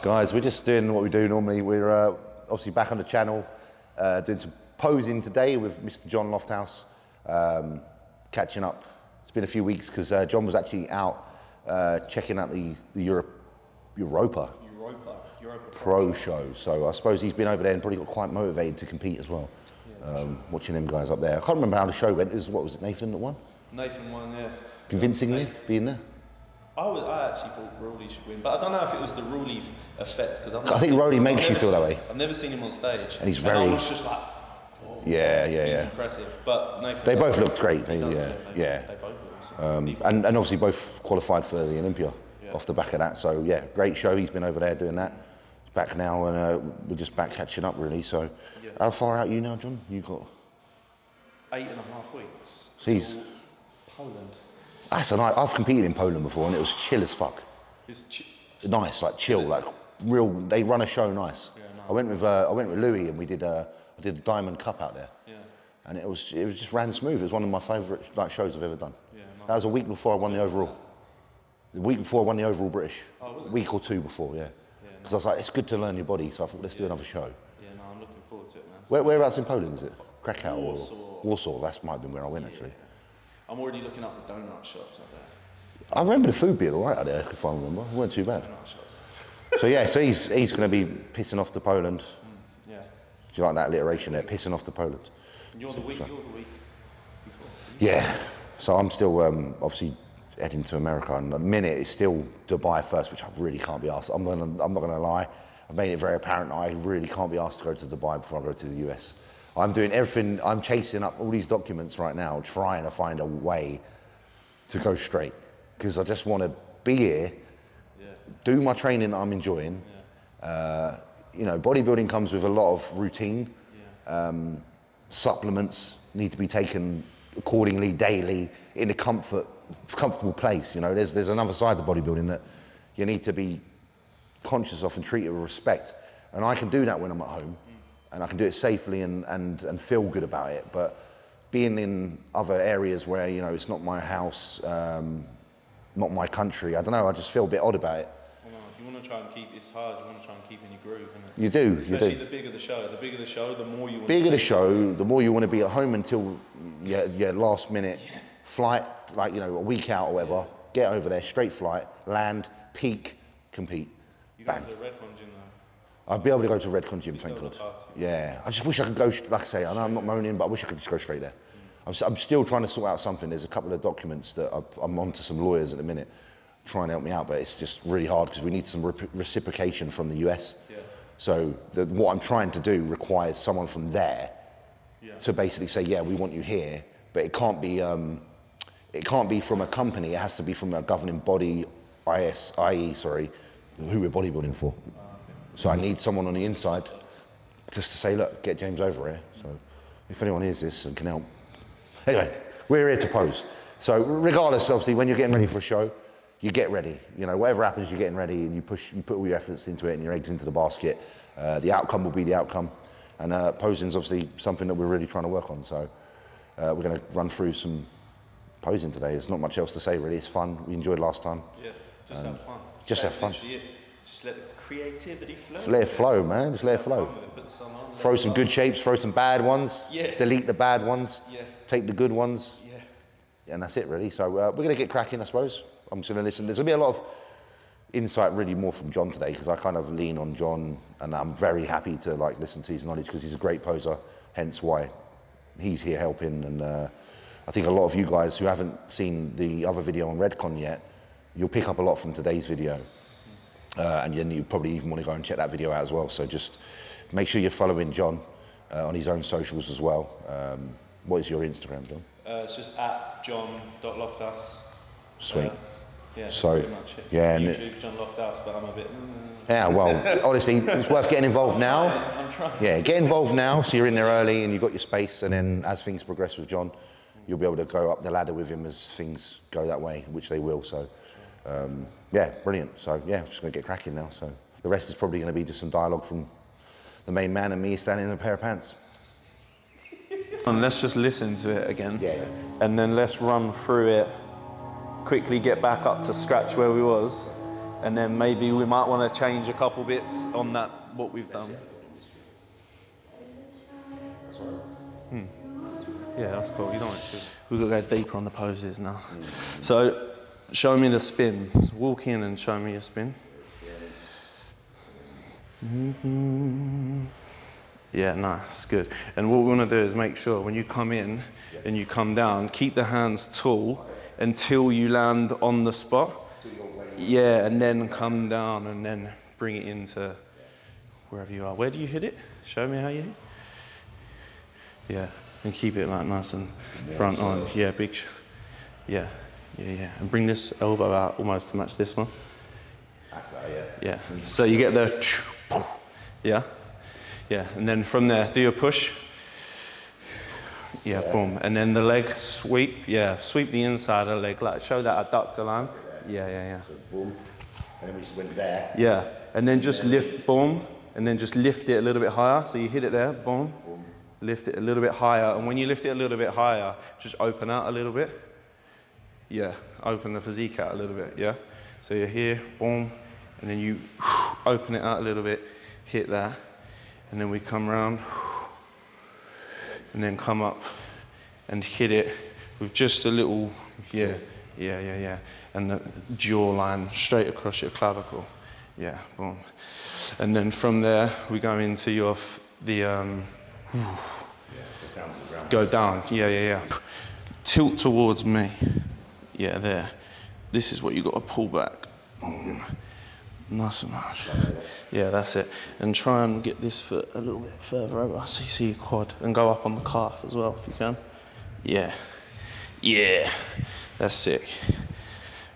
Guys, we're just doing what we do normally. We're obviously back on the channel, doing some posing today with Mr. Jon Lofthouse, catching up. It's been a few weeks because Jon was actually out checking out the Europa Pro show. So I suppose he's been over there and probably got quite motivated to compete as well. Yeah, sure. Watching them guys up there. I can't remember how the show went. What was it, Nathan that won? Nathan won, yeah. Convincingly, being there? I actually thought Rowley should win, but I don't know if it was the Rowley effect, because I think Rowley makes you feel that way. I've never seen him on stage, and he's very. And I was just like, oh, yeah. He's impressive, but Nathan. They both looked great. They both looked. And obviously both qualified for the Olympia off the back of that. So yeah, great show. He's been over there doing that. He's back now, and we're just back catching up really. So how far out are you now, Jon? You got 8.5 weeks. Jeez. Poland. That's a nice. I've competed in Poland before, and it was chill as fuck. It's nice, like chill, like real. They run a show nice. Yeah, nice. I went with Louis, and we did I did the Diamond Cup out there. Yeah. And it was just ran smooth. It was one of my favourite shows I've ever done. Yeah, nice. That was a week before I won the overall. The week before I won the overall British. Oh, was it? A week or two before, yeah. Because I was like, it's good to learn your body, so I thought let's do another show. Yeah, no, I'm looking forward to it, man. Whereabouts in Poland is it? Krakow Warsaw. Or Warsaw? That might have been where I went actually. I'm already looking up the donut shops up there. I remember the food being alright out there, if I remember. It weren't too bad. So yeah, so he's going to be pissing off to Poland. Yeah. Do you like that alliteration there? Pissing off to Poland. And you're the week before. Yeah. So I'm still obviously heading to America, and at the minute it's still Dubai first, which I really can't be asked. I'm not going to lie. I've made it very apparent I really can't be asked to go to Dubai before I go to the US. I'm doing everything. I'm chasing up all these documents right now, trying to find a way to go straight. Because I just want to be here, do my training that I'm enjoying. You know, bodybuilding comes with a lot of routine. Supplements need to be taken accordingly, daily, in a comfortable place. You know, there's another side to bodybuilding that you need to be conscious of and treat it with respect. And I can do that when I'm at home, and I can do it safely and feel good about it. But being in other areas where, you know, it's not my house, not my country, I don't know, I just feel a bit odd about it. Well, no, if you want to try and keep, it's hard, you want to try and keep in your groove, isn't it? You do, Especially the bigger the show. The bigger the show, the more you want Bigger the show, the more you want to be at home until your last minute flight, like, you know, a week out or whatever, get over there, straight flight, land, peak, compete. You go to the Redcon gym though? I'd be able to go to Redcon gym, thank God. Yeah, I just wish I could go, like I say, I know I'm not moaning, but I wish I could just go straight there. I'm still trying to sort out something. There's a couple of documents that I'm on to some lawyers at the minute, trying to help me out, but it's just really hard because we need some reciprocation from the US. Yeah. So what I'm trying to do requires someone from there to basically say, yeah, we want you here, but it can't be from a company. It has to be from a governing body, IE, sorry, who we're bodybuilding for. So I need someone on the inside just to say, look, get James over here. So if anyone hears this and can help. Anyway, we're here to pose. So regardless, obviously, when you're getting ready for a show, you get ready. You know, whatever happens, you're getting ready, and you put all your efforts into it and your eggs into the basket. The outcome will be the outcome. And posing is obviously something that we're really trying to work on. So we're going to run through some posing today. There's not much else to say, really. It's fun. We enjoyed last time. Yeah, just have fun. Just have fun. Just let the creativity flow. Just let it flow, man. Just let it flow. Throw some good shapes, throw some bad ones. Yeah. Delete the bad ones. Yeah. Take the good ones. Yeah. And that's it, really. So we're going to get cracking, I suppose. I'm just going to listen. There's going to be a lot of insight, really, more from Jon today, because I kind of lean on Jon, and I'm very happy to like listen to his knowledge because he's a great poser. Hence why he's here helping. And I think a lot of you guys who haven't seen the other video on Redcon yet, you'll pick up a lot from today's video. And then you probably even want to go and check that video out as well. So just make sure you're following Jon on his own socials as well. What is your Instagram, Jon? It's just at jon.lofthouse. Sweet. Yeah, that's so pretty much it. Yeah, YouTube's Jon Lofthouse, but I'm a bit. Yeah, well, honestly, it's worth getting involved now. I'm trying. Yeah, get involved now, so you're in there early and you've got your space, and then as things progress with Jon, you'll be able to go up the ladder with him as things go that way, which they will. So, yeah, brilliant. So, yeah, I'm just going to get cracking now. So, the rest is probably going to be just some dialogue from the main man and me standing in a pair of pants. And let's just listen to it again. Yeah. And then let's run through it, quickly get back up to scratch where we was, And then maybe we might want to change a couple bits on that, what we've done. Yeah, that's cool. You don't want to. We've got to go deeper on the poses now. So, show me the spin. So walk in and show me your spin. Yeah, nice, good. And what we want to do is make sure when you come in and you come down, keep the hands tall until you land on the spot. Yeah, and then come down and then bring it into wherever you are. Where do you hit it? Show me how you hit. Yeah, and keep it like nice and front on. Yeah, big. Yeah. And bring this elbow out almost to match this one. Yeah. So you get the. Yeah. And then from there, do your push. Yeah, boom. And then the leg sweep. Yeah, sweep the inside of the leg. Like show that adductor line. Yeah. So boom. And then we just went there. Yeah. And then just lift, boom. And then just lift it a little bit higher. So you hit it there, boom. Lift it a little bit higher. And when you lift it a little bit higher, just open out a little bit. Yeah, open the physique out a little bit, yeah? So you're here, boom. And then you open it out a little bit, hit that. And then we come around. And then come up and hit it with just a little, yeah. And the jawline straight across your clavicle. Yeah, boom. And then from there, we go into your, go down, yeah. Tilt towards me. Yeah, there. This is what you got to pull back. Boom. Nice and much. Yeah, that's it. And try and get this foot a little bit further over. So you see your quad. And go up on the calf as well, if you can. Yeah. That's sick.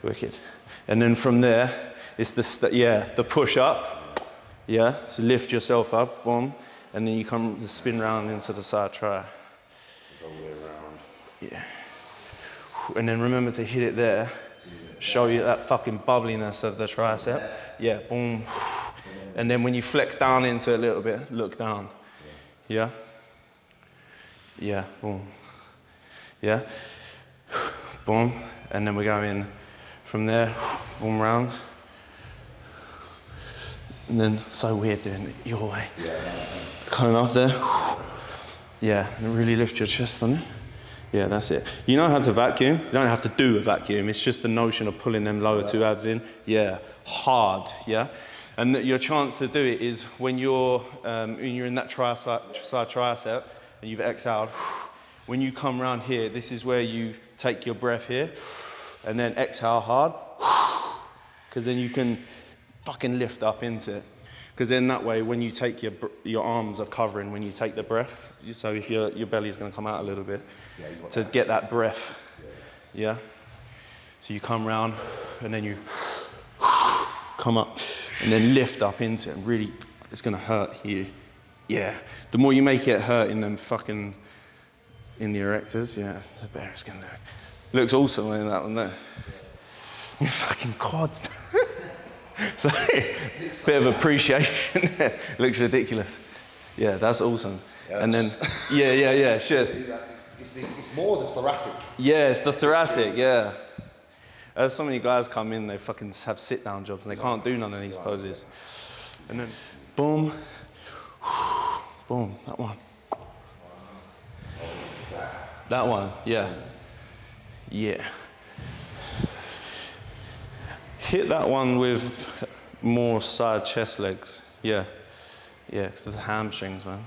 Wicked. And then from there, it's the push up. Yeah, so lift yourself up, boom. And then you come spin round into the side try. Go way around. Yeah. And then remember to hit it there. Show you that fucking bubbliness of the tricep. Yeah, boom. And then when you flex down into it a little bit, look down. Yeah? Yeah, boom. Yeah? Boom. And then we go in from there, boom, round. And then, so weird doing it your way. Coming up there. Yeah, and really lift your chest on it. Yeah, that's it. You know how to vacuum? You don't have to do a vacuum. It's just the notion of pulling them lower two abs in. Yeah, hard, yeah? And your chance to do it is when you're in that side tricep and you've exhaled, when you come around here, this is where you take your breath here and then exhale hard, because then you can fucking lift up into it. Because then that way, when you take your arms are covering when you take the breath. So if your belly is going to come out a little bit to get that breath. Yeah. So you come round and then you come up and then lift up into it. And really, it's going to hurt here. Yeah. The more you make it hurt in them fucking in the erectors, yeah, the better it's going to look. Looks awesome in that one there. Your fucking quads. So, bit of appreciation. Looks ridiculous. Yeah, that's awesome. Yeah, and then, yeah, sure. It's more the thoracic. Yeah, it's the thoracic, yeah. As so many guys come in, they fucking have sit-down jobs and they can't do none of these poses. And then, boom, boom, that one. That one, yeah. Yeah. Hit that one with more side chest legs. Yeah, because the hamstrings, man.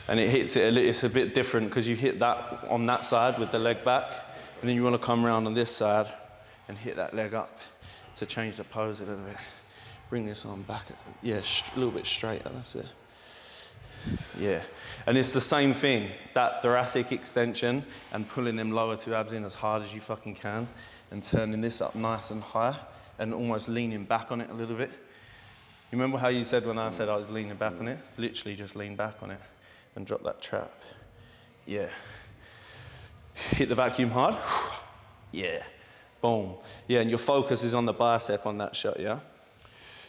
And it hits it, it's a bit different because you hit that on that side with the leg back, and then you want to come around on this side and hit that leg up to change the pose a little bit. Bring this arm back, yeah, a little bit straighter, that's it. Yeah, and it's the same thing, that thoracic extension and pulling them lower two abs in as hard as you fucking can and turning this up nice and high and almost leaning back on it a little bit. You remember how you said when I said I was leaning back on it? Literally just lean back on it and drop that trap. Yeah. Hit the vacuum hard. Yeah. Boom. Yeah, and your focus is on the bicep on that shot, yeah?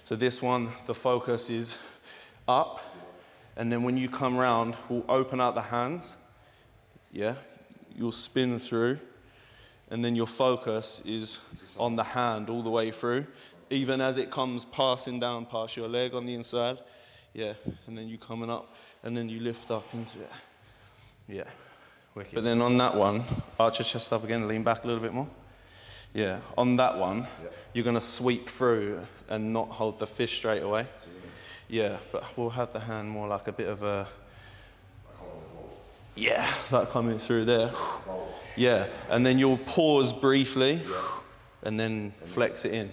So this one, the focus is up. And then when you come round, we'll open out the hands. Yeah. You'll spin through. And then your focus is on the hand all the way through. even as it comes passing down past your leg on the inside. Yeah, and then you coming up, and then you lift up into it. Yeah, wicked. But then on that one, arch your chest up again, lean back a little bit more. Yeah, on that one, you're gonna sweep through and not hold the fist straight away. Yeah, but we'll have the hand more like a bit of a, yeah, like coming through there. Yeah, and then you'll pause briefly and then flex it in.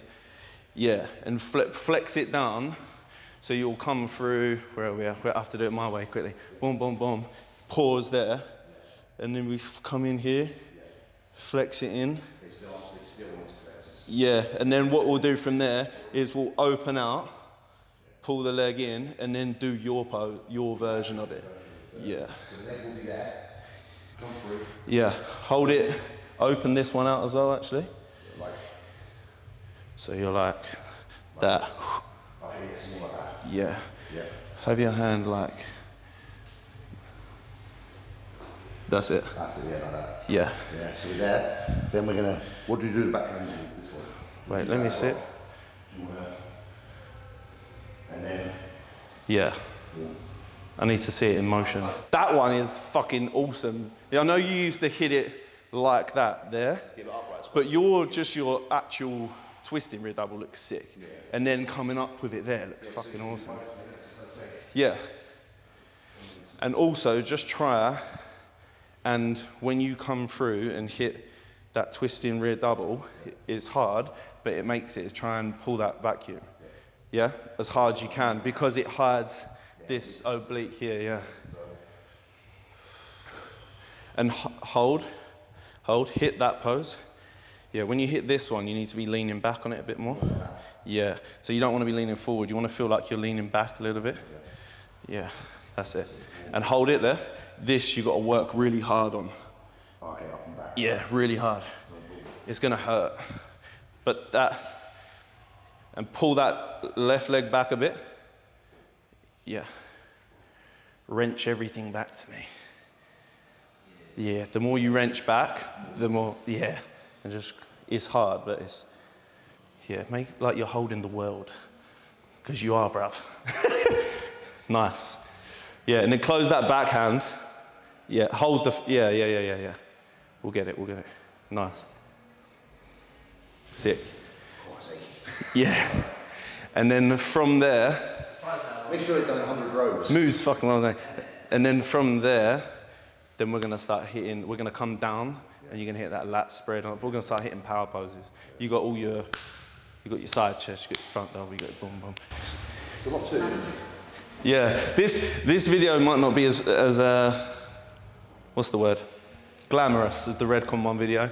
Yeah, and flex it down. So you'll come through, where are we at? We have to do it my way quickly. Boom, boom, boom. Pause there. And then we come in here, flex it in. Yeah, and then what we'll do from there is we'll open out, pull the leg in, and then do your pose, your version of it. Yeah. The leg will be there. Come through. Yeah, hold it. Open this one out as well, actually. So you're like that. Yeah. Have your hand like. That's it. That's it, yeah, like that. Yeah. Yeah, so we're there. Then we're gonna, what do you do with the back hand? Wait, let me sit. And then. Yeah. I need to see it in motion. That one is fucking awesome. Yeah, I know you used to hit it like that there, but your actual twisting rear double looks sick. Yeah. And then coming up with it there looks fucking awesome. Yeah. And also just try, and when you come through and hit that twisting rear double, it's hard, but it makes it, try and pull that vacuum. Yeah, as hard as you can, because it hides this oblique here, yeah. And hold, hit that pose. Yeah, when you hit this one, you need to be leaning back on it a bit more. Yeah, so you don't want to be leaning forward, you want to feel like you're leaning back a little bit. Yeah, that's it. And hold it there. This you got to work really hard on. Okay, up and back. Yeah, really hard. It's going to hurt. But that, and pull that left leg back a bit. Yeah. Wrench everything back to me. Yeah, the more you wrench back, the more, yeah. And just, it's hard, but it's, yeah, make like you're holding the world. Because you are, bruv. Nice. Yeah, and then close that backhand. Yeah, hold the, yeah. We'll get it. Nice. Sick. Yeah. And then from there, make sure it's done 100 rows. Moves fucking well. And then from there, then we're gonna start hitting, we're gonna come down and you're gonna hit that lat spread. We're gonna start hitting power poses. You got your side chest, you got your front double, you got boom, boom. It's a lot too. Yeah, this video might not be as what's the word? Glamorous as the Redcon1 video.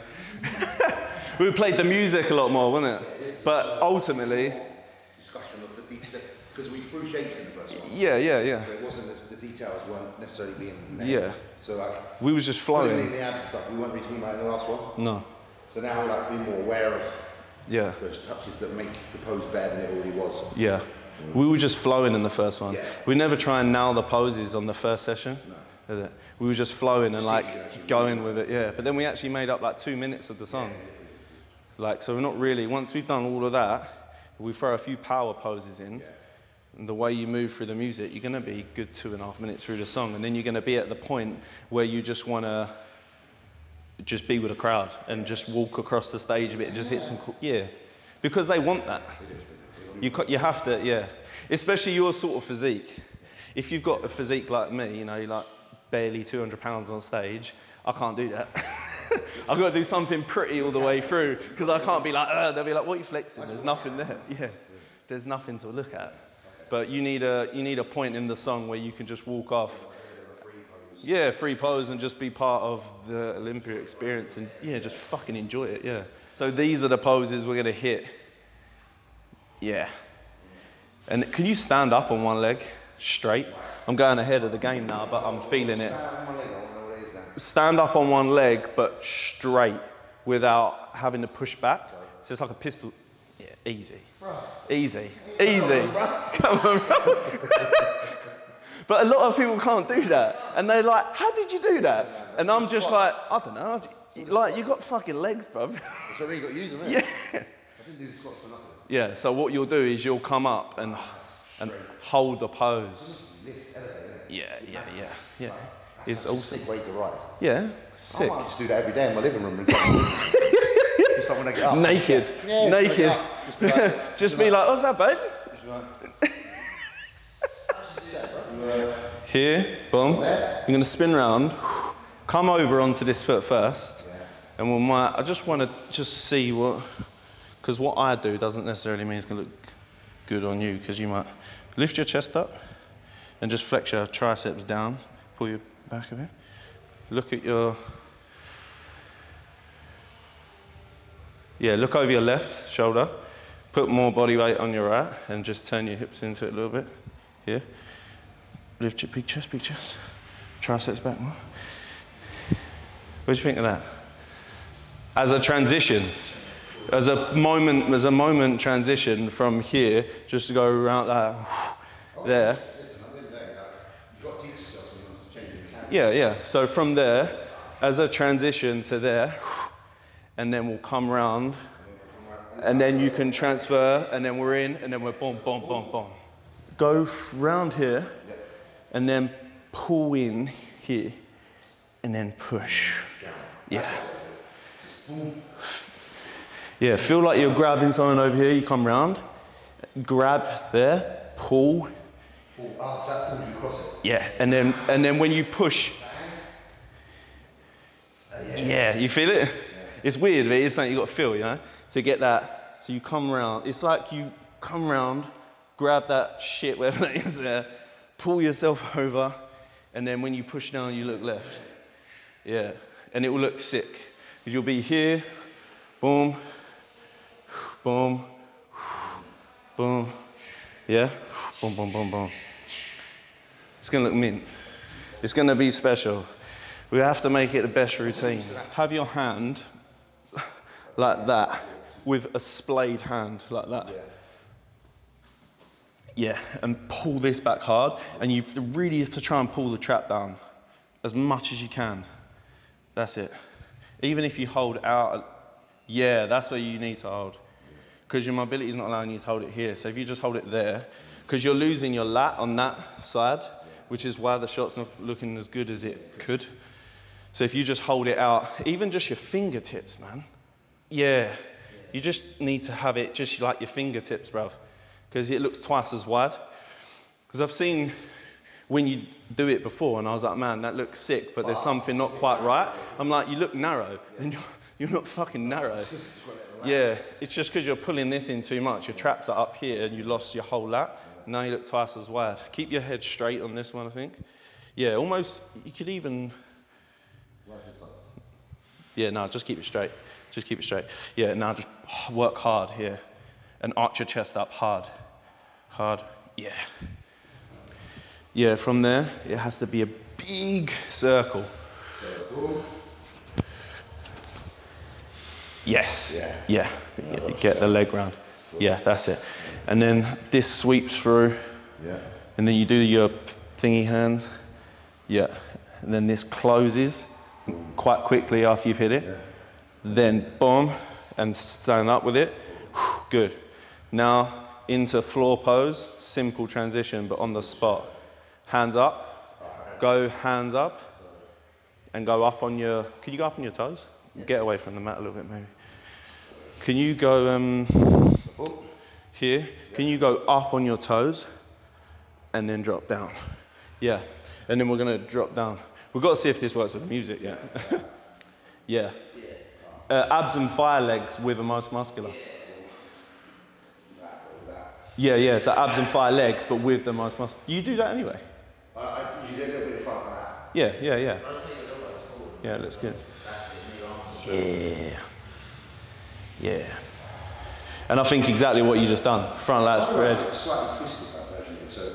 We played the music a lot more, wasn't it? Yeah, but ultimately, discussion of the detail, because we threw shapes in the first one. Yeah. So it wasn't, the details weren't necessarily being nailed. Yeah. So like, we was just flowing. The abs and stuff, we weren't really talking about in the last one. No. So now we're like being more aware of those touches that make the pose better than it already was. Yeah. We were just flowing in the first one. Yeah. We never try and nail the poses on the first session. No. We were just flowing and like going with it, yeah. But then we actually made up like 2 minutes of the song. Like, so we're not really, once we've done all of that, we throw a few power poses in, and the way you move through the music, you're gonna be good 2.5 minutes through the song, and then you're gonna be at the point where you just wanna just be with the crowd and just walk across the stage a bit, just hit some cool, because they want that. You have to, yeah. Especially your sort of physique. If you've got a physique like me, you know, you're like barely 200 pounds on stage, I can't do that. I've got to do something pretty all the way through, because I can't be like, they'll be like, what are you flexing? There's nothing there. Yeah, there's nothing to look at. But you need a point in the song where you can just walk off. Yeah, free pose and just be part of the Olympia experience and just fucking enjoy it, yeah. So these are the poses we're gonna hit. Yeah. And can you stand up on one leg straight? I'm going ahead of the game now, but I'm feeling it. Stand up on one leg, but straight, without having to push back. So it's like a pistol. Yeah, easy. Easy. Come on, bro. But a lot of people can't do that. And they're like, how did you do that? And I'm just like, I don't know. Like, you got fucking legs, bro. That's what you got to use them, yeah. I didn't do the squats for nothing. Yeah, so what you'll do is you'll come up and hold the pose. Yeah. It's awesome. Sick way to rise. Yeah, sick. I might just do that every day in my living room. Just like when I get up. Naked. Yeah, naked. Just be like, what's that, babe? Here, boom. You're gonna spin round. Come over onto this foot first. And I just want to see what, because what I do doesn't necessarily mean it's going to look good on you, because you might lift your chest up and just flex your triceps down, pull your back a bit. Look at your, look over your left shoulder, put more body weight on your right, and just turn your hips into it a little bit. Here. Lift your big chest, triceps back more. What do you think of that? As a transition, as a moment transition from here, just to go around there. Yeah. So from there, as a transition to there, and then we'll come round, and then you can transfer, and then we're in, and then we're boom, boom, boom, boom. Go round here, and then pull in here, and then push. Yeah. Yeah, feel like you're grabbing something over here, you come round, grab there, pull. Oh, so that pulls you across it? Yeah, and then when you push, yeah, you feel it? Yeah. It's weird, but it's something you got to feel, you know? To get that, so you come round, it's like you come round, grab that shit, whatever that is there, pull yourself over, and then when you push down, you look left. Yeah, and it will look sick. Because you'll be here, boom, boom, boom, yeah, boom, boom, boom, boom. It's gonna look mint. It's gonna be special. We have to make it the best routine. Have your hand like that, with a splayed hand like that. Yeah, and pull this back hard, and you really have to try and pull the trap down as much as you can. That's it. Even if you hold out, yeah, that's where you need to hold. Because your mobility is not allowing you to hold it here. So if you just hold it there, because you're losing your lat on that side, which is why the shot's not looking as good as it could. So if you just hold it out, even just your fingertips, man. Yeah, you just need to have it just like your fingertips, bruv. Because it looks twice as wide. Because I've seen when you do it before, and I was like, man, that looks sick, but there's something not quite right. I'm like, you look narrow, and you're not fucking narrow. Yeah, it's just because you're pulling this in too much. Your traps are up here, and you lost your whole lat. Now you look twice as wide. Keep your head straight on this one, I think. Yeah, almost, you could even... Yeah, no, just keep it straight. Just keep it straight. Yeah, now just work hard here. And arch your chest up hard. Hard, yeah. Yeah, from there, it has to be a big circle. Yes, yeah. Get the leg round. Yeah, that's it. And then this sweeps through. Yeah. And then you do your thingy hands. Yeah. And then this closes quite quickly after you've hit it. Yeah. Then boom, and stand up with it. Good. Now into floor pose, simple transition, but on the spot. Hands up, go hands up, and go up on your, can you go up on your toes? Get away from the mat a little bit maybe. Can you go here? Can you go up on your toes and then drop down? Yeah, and then we're gonna drop down. We've got to see if this works with the music, yeah. Yeah. Abs and fire legs with the most muscular. Yeah, so abs and fire legs, but with the most muscular. You do that anyway? You get a little bit in front of that. Yeah. Yeah, it looks good. Yeah. And I think exactly what you just done. Front lat spread. Slightly twisted that version. So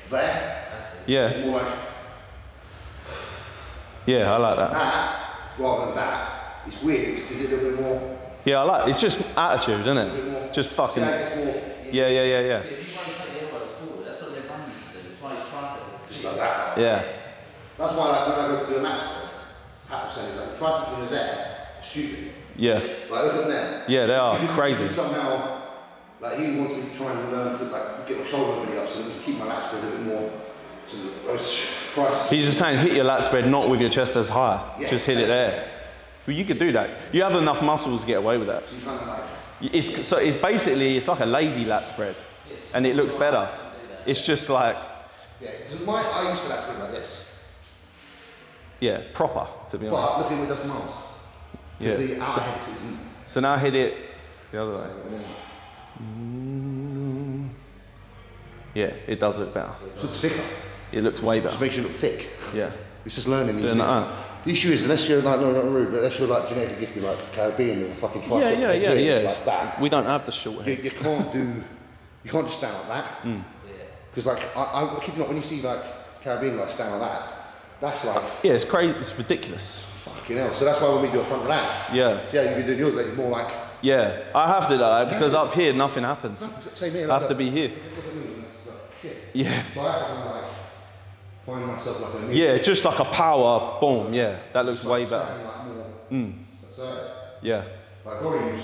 there. Yeah. It's more like. Yeah, I like that. That rather than that. It's weird. Is it a little bit more? Yeah, I like it. It's just attitude, isn't it? Just fucking. Yeah. If you try to take the elbows forward, that's what their band used to do. Try his triceps. Just like that. Yeah. That's why, like, when I go to do a match, Pat was saying, like, triceps when they're there, stupid. Yeah. Like, look at them there. Yeah, they are crazy. Somehow Like he wants me to try and learn to like get my shoulder mobility up so that I can keep my lat spread a bit more. He's just saying hit your lat spread not with your chest as high. Yeah, just hit it there. Well, you could do that. You have enough muscles to get away with that. So you kind of like it's basically it's like a lazy lat spread, and it looks better. It's just like yeah. Because I used to lat spread like this. Yeah, proper to be honest. But look at what does now. Yeah. The outer head isn't. So now hit it the other way. Yeah, it does look better. It looks thicker. It looks way better. It makes you look thick. Yeah. It's just learning these things. The issue is, unless you're like, no, not rude, but unless you're like genetically gifted, like Caribbean with a fucking tricep. Yeah. Like that. We don't have the short heads. You can't just stand like that. Because like, I kid you not, when you see like Caribbean guys stand like that, that's like... Yeah, it's crazy, it's ridiculous. Fucking hell. So that's why when we do a front relaxed, see how you've been doing yours, like, it's more like... Yeah, I have to do that because up here nothing happens. Same here. I have to be here. Yeah. So I have to like find myself like a knee. Yeah, just like a power boom. Yeah, that looks way better. Yeah. Like Dorian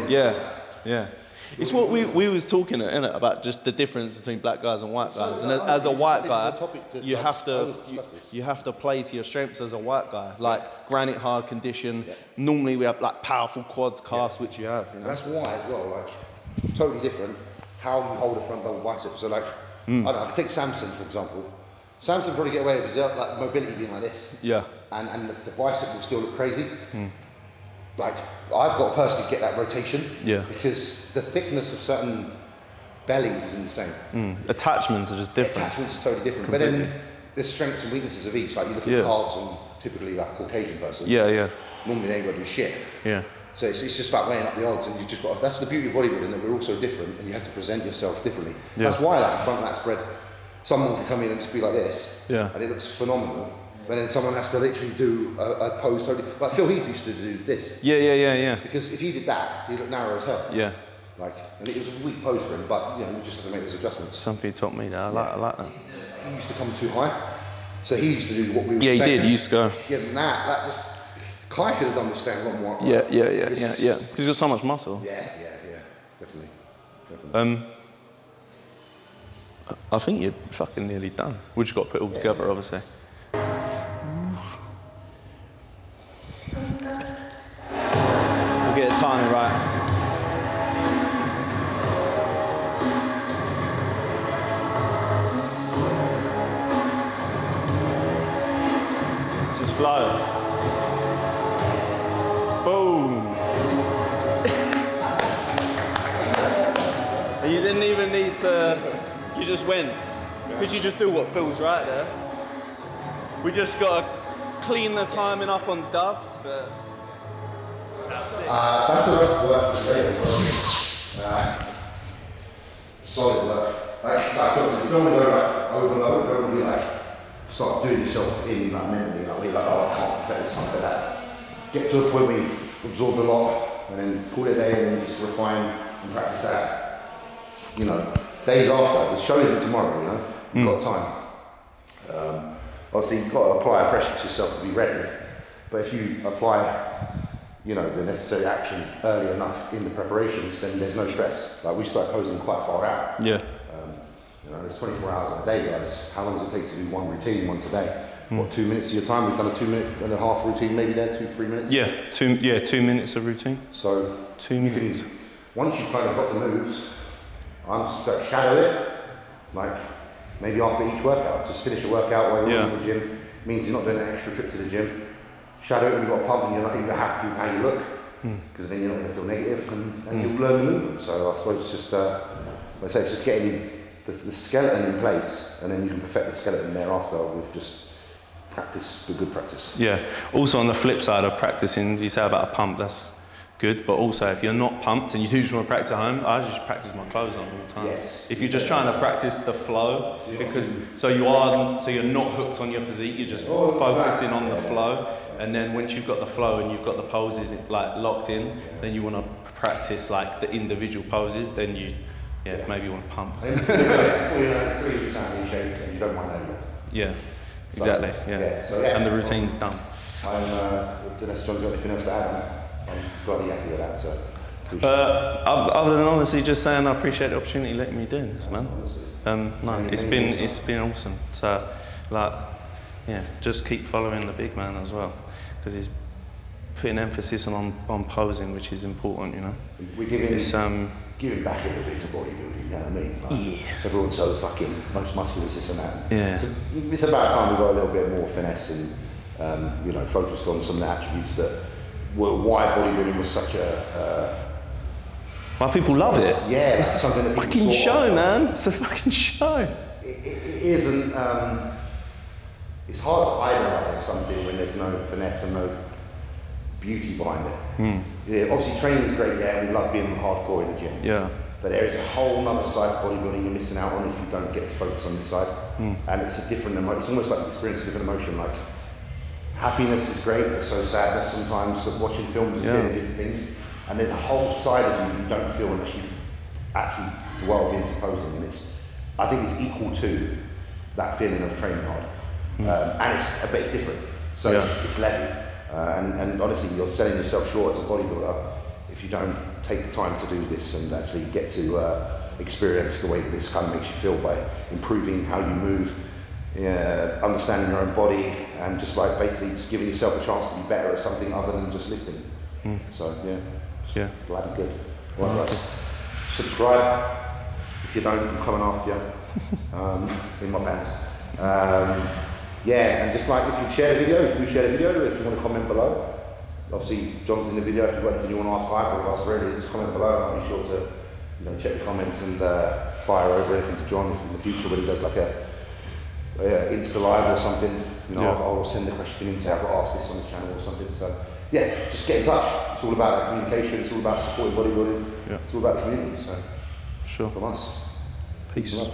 yeah. It's what we was talking about, just the difference between black guys and white guys. And as a white guy, you have to play to your strengths as a white guy. Like granite hard condition. Normally we have like powerful quads, calves, which you have. You know? And that's why as well, like totally different how you hold a front double bicep. So like I don't know, I could take Samson for example. Samson probably get away with his like mobility being like this. Yeah. And the bicep will still look crazy. Like I've got to personally get that rotation. Yeah. Because the thickness of certain bellies isn't the same. Attachments are just different. Attachments are totally different. Completely. But then there's strengths and weaknesses of each. Like you look at calves and typically like a Caucasian person. Yeah. Normally they ain't got to do shit. Yeah. So it's just about weighing up the odds, and you just got. That's the beauty of bodybuilding, that we're all so different, and you have to present yourself differently. Yeah. That's why like front lat spread, someone can come in and just be like this, and it looks phenomenal. But then someone has to literally do a pose totally. Like Phil Heath used to do this. Yeah. Because if he did that, he'd look narrow as hell. Yeah. Like, and it was a weak pose for him, but you know, you just have to make those adjustments. Something taught me that. I like that. He used to come too high, so he used to do what we were saying. Yeah, he did. He used to go. Yeah, that just. Kai could have done the stand a lot more. Yeah. Because he's got so much muscle. Yeah, definitely. I think you're fucking nearly done. We just got to put it all together, obviously. We'll get the timing right. Just flow. Boom. You didn't even need to, you just went. Because you just do what feels right there. We just got to clean the timing up on dust, but that's it. That's a rough work today. Solid work. You don't want to go like overload, you don't want to be like, start doing yourself in like mentally, like, you're like, oh, I can't fit this, can't fit that. Get to a point where you've absorbed a lot, and then call it a day, and then just refine and practice that. You know, days after, the show isn't tomorrow, you know, you've got time. Obviously, you've got to apply pressure to yourself to be ready, but if you apply, you know, the necessary action early enough in the preparations, then there's no stress. Like, we start posing quite far out. Yeah. You know, it's 24 hours a day, guys. How long does it take to do one routine once a day? What, 2 minutes of your time? We've done a 2.5 routine, maybe there, 2-3 minutes? Yeah, 2 minutes of routine. So, 2 minutes. Once you've kind of got the moves, I'm just going to shadow it, like maybe after each workout. Just finish a workout while you're in the gym. Means you're not doing an extra trip to the gym. Shadow it when you've got a pump and you're not even happy with how you look, because then you're not going to feel negative, and you'll learn the movement. So I suppose it's just, like I say, it's just getting the skeleton in place, and then you can perfect the skeleton thereafter with just practice, the good practice. Yeah. Also on the flip side of practicing, you say about a pump, that's good, but also if you're not pumped and you do just want to practice at home, I just practice my clothes on all the time. Yes. If you're just trying to practice the flow, because so you're not hooked on your physique, you're just focusing on the flow, and then once you've got the flow and you've got the poses like locked in, then you want to practice like the individual poses, then you maybe you want to pump. Before you know 3 weeks out in shape, and you don't want that anymore. Yeah, exactly. And the routine's done. Unless John's got anything else to add on. I'm bloody happy with that. So Other than honestly just saying I appreciate the opportunity letting me do this, man. No, it's been awesome. So, like, yeah, just keep following the big man as well, because he's putting emphasis on posing, which is important, you know. We're giving back a little bit to bodybuilding, you know what I mean? Like, yeah. Everyone's so fucking most muscular, this and that. Yeah. So it's about time we got a little bit more finesse and you know, focused on some of the attributes that were why bodybuilding was such a why people love it. Yeah, it's something that a fucking show, man. It's a fucking show. It isn't. It's hard to idolise something when there's no finesse and no beauty behind it. Yeah, obviously training is great. Yeah, we love being hardcore in the gym. Yeah. But there is a whole other side to bodybuilding you're missing out on if you don't get to focus on this side. And it's a different emotion. It's almost like experiencing a different emotion. Like happiness is great, but so sadness sometimes. Of watching films and feeling different things. And there's a whole side of you don't feel unless you've actually dwelled into posing. And I think it's equal to that feeling of training hard. But it's different. So it's level. And honestly, you're selling yourself short as a bodybuilder if you don't take the time to do this and actually get to experience the way that this kind of makes you feel by improving how you move, understanding your own body, and just like basically just giving yourself a chance to be better at something other than just lifting. So yeah, glad and good. Right, guys, subscribe. If you don't, I'm coming after you in my pants. Yeah, and just like if you share the video, if you want to comment below. Obviously, Jon's in the video. If you've got anything you want to ask either of us, really, just comment below. I'll be sure to check the comments and fire over anything to Jon if in the future when he does like a Insta live or something. You know, I'll send the question in, say I've got to ask this on the channel or something. So yeah, just get in touch. It's all about communication. It's all about supporting bodybuilding. It's all about the community. So sure. from us. Peace.